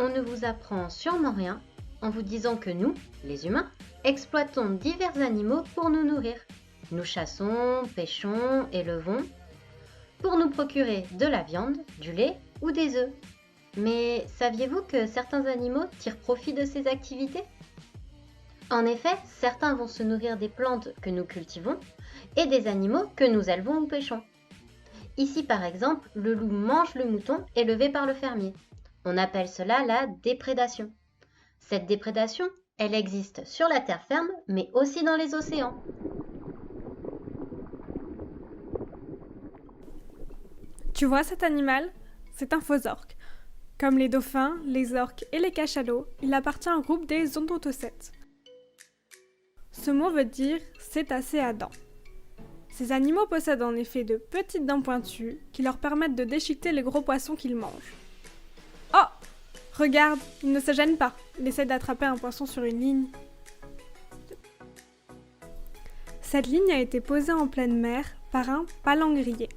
on ne vous apprend sûrement rien en vous disant que nous, les humains, exploitons divers animaux pour nous nourrir. Nous chassons, pêchons, élevons, pour nous procurer de la viande, du lait ou des œufs. Mais saviez-vous que certains animaux tirent profit de ces activités ? En effet, certains vont se nourrir des plantes que nous cultivons et des animaux que nous élevons ou pêchons. Ici par exemple, le loup mange le mouton élevé par le fermier. On appelle cela la déprédation. Cette déprédation, elle existe sur la terre ferme, mais aussi dans les océans. Tu vois cet animal ? C'est un phosorque. Comme les dauphins, les orques et les cachalots, il appartient au groupe des odontocètes. Ce mot veut dire cétacés à dents. Ces animaux possèdent en effet de petites dents pointues qui leur permettent de déchiqueter les gros poissons qu'ils mangent. Oh ! Regarde, il ne se gêne pas. Il essaie d'attraper un poisson sur une ligne. Cette ligne a été posée en pleine mer par un palangrier,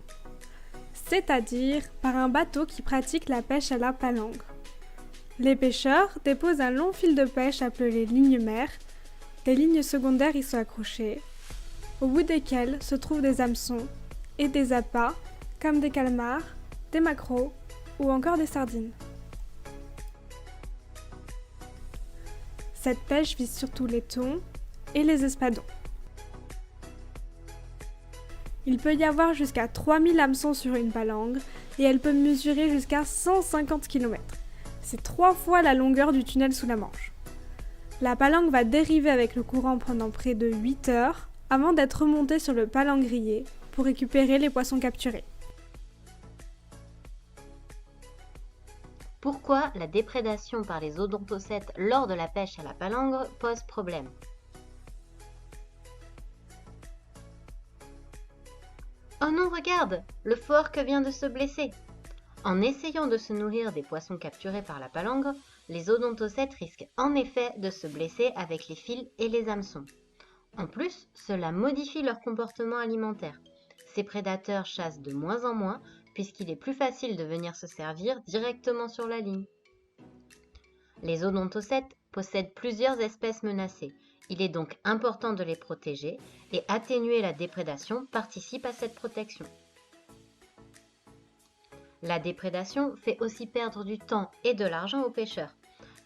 c'est-à-dire par un bateau qui pratique la pêche à la palangre. Les pêcheurs déposent un long fil de pêche appelé ligne mère. Des lignes secondaires y sont accrochées, au bout desquelles se trouvent des hameçons et des appâts, comme des calmars, des maquereaux ou encore des sardines. Cette pêche vise surtout les thons et les espadons. Il peut y avoir jusqu'à 3000 hameçons sur une palangre et elle peut mesurer jusqu'à 150 km. C'est 3 fois la longueur du tunnel sous la Manche. La palangre va dériver avec le courant pendant près de 8 heures avant d'être remontée sur le palangrier pour récupérer les poissons capturés. Pourquoi la déprédation par les odontocètes lors de la pêche à la palangre pose problème ? Oh non, regarde, le phoque vient de se blesser. En essayant de se nourrir des poissons capturés par la palangre, les odontocètes risquent en effet de se blesser avec les fils et les hameçons. En plus, cela modifie leur comportement alimentaire. Ces prédateurs chassent de moins en moins puisqu'il est plus facile de venir se servir directement sur la ligne. Les odontocètes possèdent plusieurs espèces menacées. Il est donc important de les protéger et atténuer la déprédation participe à cette protection. La déprédation fait aussi perdre du temps et de l'argent aux pêcheurs.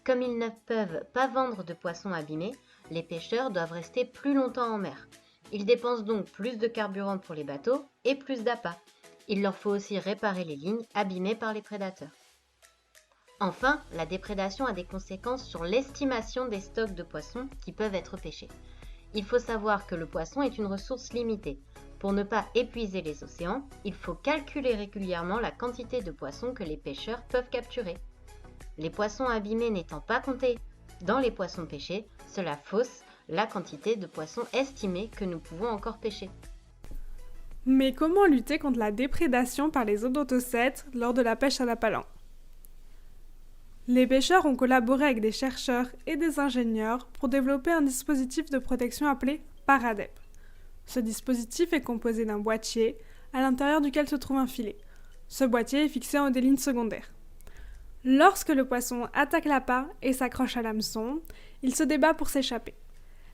Comme ils ne peuvent pas vendre de poissons abîmés, les pêcheurs doivent rester plus longtemps en mer. Ils dépensent donc plus de carburant pour les bateaux et plus d'appâts. Il leur faut aussi réparer les lignes abîmées par les prédateurs. Enfin, la déprédation a des conséquences sur l'estimation des stocks de poissons qui peuvent être pêchés. Il faut savoir que le poisson est une ressource limitée. Pour ne pas épuiser les océans, il faut calculer régulièrement la quantité de poissons que les pêcheurs peuvent capturer. Les poissons abîmés n'étant pas comptés dans les poissons pêchés, cela fausse la quantité de poissons estimés que nous pouvons encore pêcher. Mais comment lutter contre la déprédation par les odontocètes lors de la pêche à la palangre ? Les pêcheurs ont collaboré avec des chercheurs et des ingénieurs pour développer un dispositif de protection appelé Paradep. Ce dispositif est composé d'un boîtier à l'intérieur duquel se trouve un filet. Ce boîtier est fixé en des lignes secondaires. Lorsque le poisson attaque l'appât et s'accroche à l'hameçon, il se débat pour s'échapper.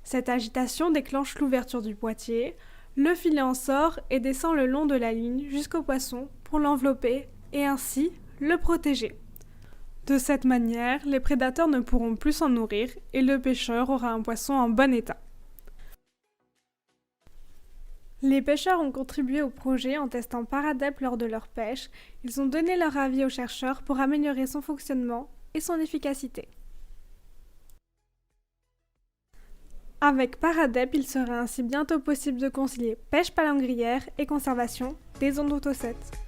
Cette agitation déclenche l'ouverture du boîtier, le filet en sort et descend le long de la ligne jusqu'au poisson pour l'envelopper et ainsi le protéger. De cette manière, les prédateurs ne pourront plus s'en nourrir et le pêcheur aura un poisson en bon état. Les pêcheurs ont contribué au projet en testant Paradep lors de leur pêche. Ils ont donné leur avis aux chercheurs pour améliorer son fonctionnement et son efficacité. Avec Paradep, il sera ainsi bientôt possible de concilier pêche palangrière et conservation des odontocètes.